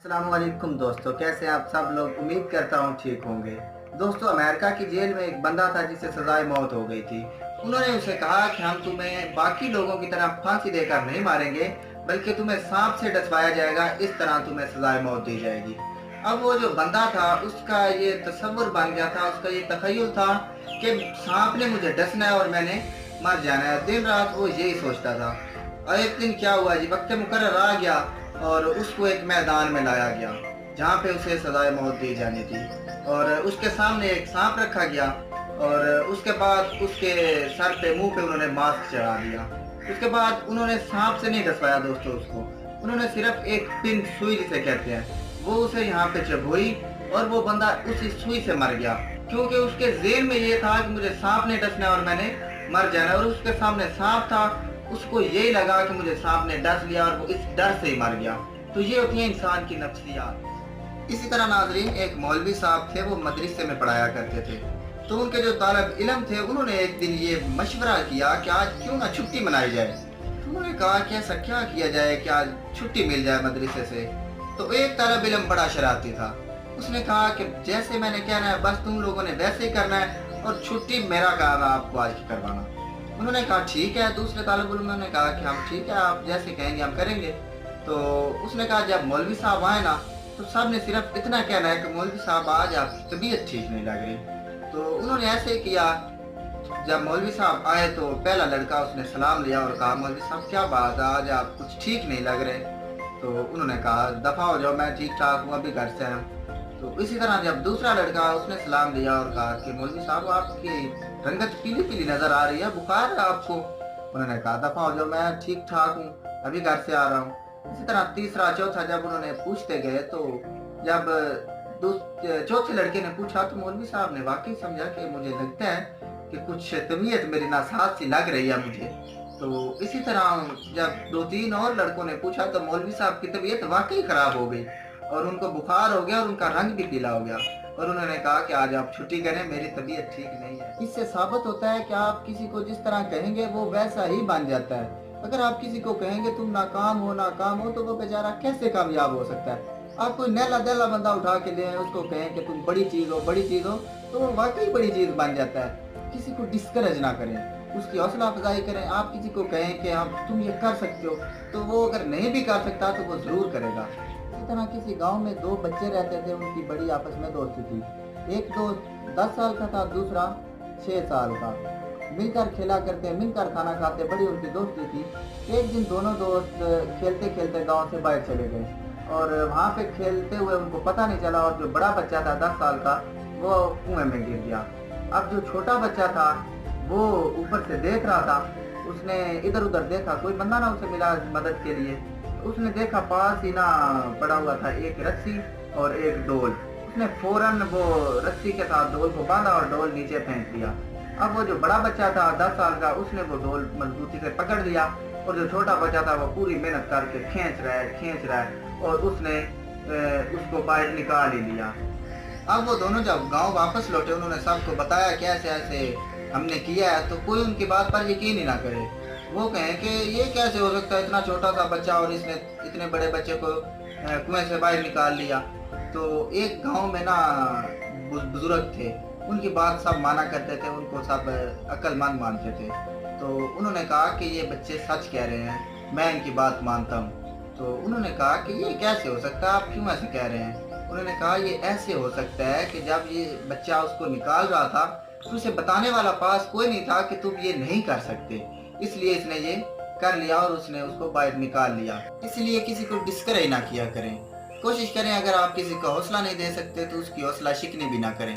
अस्सलाम वालेकुम दोस्तों, कैसे हैं आप सब लोग। उम्मीद करता हूँ ठीक होंगे। दोस्तों, अमेरिका की जेल में एक बंदा था जिसे सजाए मौत हो गई थी। उन्होंने उसे कहा कि हम तुम्हें बाकी लोगों की तरह फांसी देकर नहीं मारेंगे, बल्कि तुम्हें सांप से डसवाया जाएगा, इस तरह तुम्हें सजाए मौत दी जाएगी। अब वो जो बंदा था उसका ये तसव्वुर बन गया था, उसका ये तखय्युल था कि सांप ने मुझे डसना है और मैंने मर जाना है। दिन रात वो यही सोचता था। और एक दिन क्या हुआ जी, वक्त मुकर्रर आ गया और उसको एक मैदान में लाया गया जहाँ पे उसे सजाए मौत दी जानी थी। और उसके सामने एक सांप रखा गया और उसके बाद उसके सर पे मुंह पे उन्होंने मास्क चढ़ा दिया। उसके बाद उन्होंने सांप से नहीं डसवाया दोस्तों उसको, उन्होंने सिर्फ एक पिन, सुई जिसे कहते हैं, वो उसे यहाँ पे चबोई और वो बंदा उसी सुई से मर गया। क्योंकि उसके ज़हन में ये था कि मुझे सांप ने डसना है और मैंने मर जाना है। और उसके सामने सांप था, उसको यही लगा कि मुझे सांप ने डस लिया और वो इस डर से ही मर गया। तो ये होती है इंसान की नफ्सियात। इसी तरह नाजरीन, एक मौलवी साहब थे, वो मदरसे में पढ़ाया करते थे। तो उनके जो तालिब इल्म थे उन्होंने एक दिन ये मशवरा किया कि आज क्यों ना छुट्टी मनाई जाए। तो उन्होंने कहा कि ऐसा क्या किया जाए कि आज छुट्टी मिल जाए मदरसे से। तो एक तालिब इल्म बड़ा शरारती था, उसने कहा कि जैसे मैंने कहना है बस तुम लोगों ने वैसे ही करना है और छुट्टी मेरा काम है आपको आज की करवाना। उन्होंने कहा ठीक है। दूसरे तालिब इल्म ने कहा कि हम ठीक है, आप जैसे कहेंगे हम करेंगे। तो उसने कहा जब मौलवी साहब आए ना तो सब ने सिर्फ इतना कहना है कि मौलवी साहब आज आपकी तबीयत ठीक नहीं लग रही। तो उन्होंने ऐसे किया। जब मौलवी साहब आए तो पहला लड़का उसने सलाम लिया और कहा मौलवी साहब क्या बात है, आज आप कुछ ठीक नहीं लग रहे। तो उन्होंने कहा दफ़ा हो जाओ, मैं ठीक ठाक हूँ, अभी घर से आया हूँ। तो इसी तरह जब दूसरा लड़का उसने सलाम लिया और कहा कि मौलवी साहब आपकी रंगत पीली पीली नजर आ रही है, बुखार है आपको। उन्होंने कहा दफा हो जाओ, मैं ठीक ठाक हूँ, अभी घर से आ रहा हूँ। इसी तरह तीसरा चौथा जब उन्होंने पूछते गए तो जब चौथे लड़के ने पूछा तो मौलवी साहब ने वाकई समझा कि मुझे लगता है कि कुछ तबीयत मेरी नासाज सी लग रही है मुझे। तो इसी तरह जब दो तीन और लड़कों ने पूछा तो मौलवी साहब की तबीयत वाकई खराब हो गई और उनको बुखार हो गया और उनका रंग भी पीला हो गया। और उन्होंने कहा कि आज आप छुट्टी करें, मेरी तबीयत ठीक नहीं है। इससे साबित होता है कि आप किसी को जिस तरह कहेंगे वो वैसा ही बन जाता है। अगर आप किसी को कहेंगे तुम नाकाम हो तो वो बेचारा कैसे कामयाब हो सकता है। आप कोई नैला दैला बंदा उठा के ले उसको कहें कि तुम बड़ी चीज़ हो तो वो वाकई बड़ी चीज़ बन जाता है। किसी को डिस्करेज ना करें, उसकी हौसला अफजाई करें। आप किसी को कहें कि हम तुम ये कर सकते हो तो वो अगर नहीं भी कर सकता तो वो ज़रूर करेगा। इसी तरह किसी गांव में दो बच्चे रहते थे, उनकी बड़ी आपस में दोस्ती थी। एक दोस्त 10 साल का था, दूसरा 6 साल का। मिलकर खेला करते, मिलकर खाना खाते, बड़ी उनकी दोस्ती थी। एक दिन दोनों दोस्त खेलते खेलते गांव से बाहर चले गए और वहाँ पे खेलते हुए उनको पता नहीं चला और जो बड़ा बच्चा था 10 साल का वो कुएं में गिर गया। अब जो छोटा बच्चा था वो ऊपर से देख रहा था, उसने इधर उधर देखा, कोई बंदा ना उसे मिला मदद के लिए। उसने देखा पास ही ना पड़ा हुआ था एक रस्सी और एक डोल। उसने फौरन वो रस्सी के साथ डोल को बांधा और डोल नीचे फेंक दिया। अब वो जो बड़ा बच्चा था 10 साल का, उसने वो डोल मजबूती से पकड़ लिया और जो छोटा बच्चा था वो पूरी मेहनत करके खींच रहा है और उसने उसको बाहर निकाल ही लिया। अब वो दोनों जब गांव वापस लौटे, उन्होंने सबको बताया कि ऐसे ऐसे हमने किया है। तो कोई उनकी बात पर यकीन ही ना करे। वो कहें कि ये कैसे हो सकता है, इतना छोटा सा बच्चा और इसने इतने बड़े बच्चे को कुएं से बाहर निकाल लिया। तो एक गांव में ना बुजुर्ग थे, उनकी बात सब माना करते थे, उनको सब अक्लमंद मानते थे। तो उन्होंने कहा कि ये बच्चे सच कह रहे हैं, मैं इनकी बात मानता हूँ। तो उन्होंने कहा कि ये कैसे हो सकता है, आप क्यों ऐसे कह रहे हैं। उन्होंने कहा ये ऐसे हो सकता है कि जब ये बच्चा उसको निकाल रहा था तो उसे बताने वाला पास कोई नहीं था कि तुम ये नहीं कर सकते, इसलिए इसने ये कर लिया और उसने उसको बाहर निकाल लिया। इसलिए किसी को डिस्करेज ना किया करें। कोशिश करें अगर आप किसी को हौसला नहीं दे सकते तो उसकी हौसला शिकनी भी ना करें।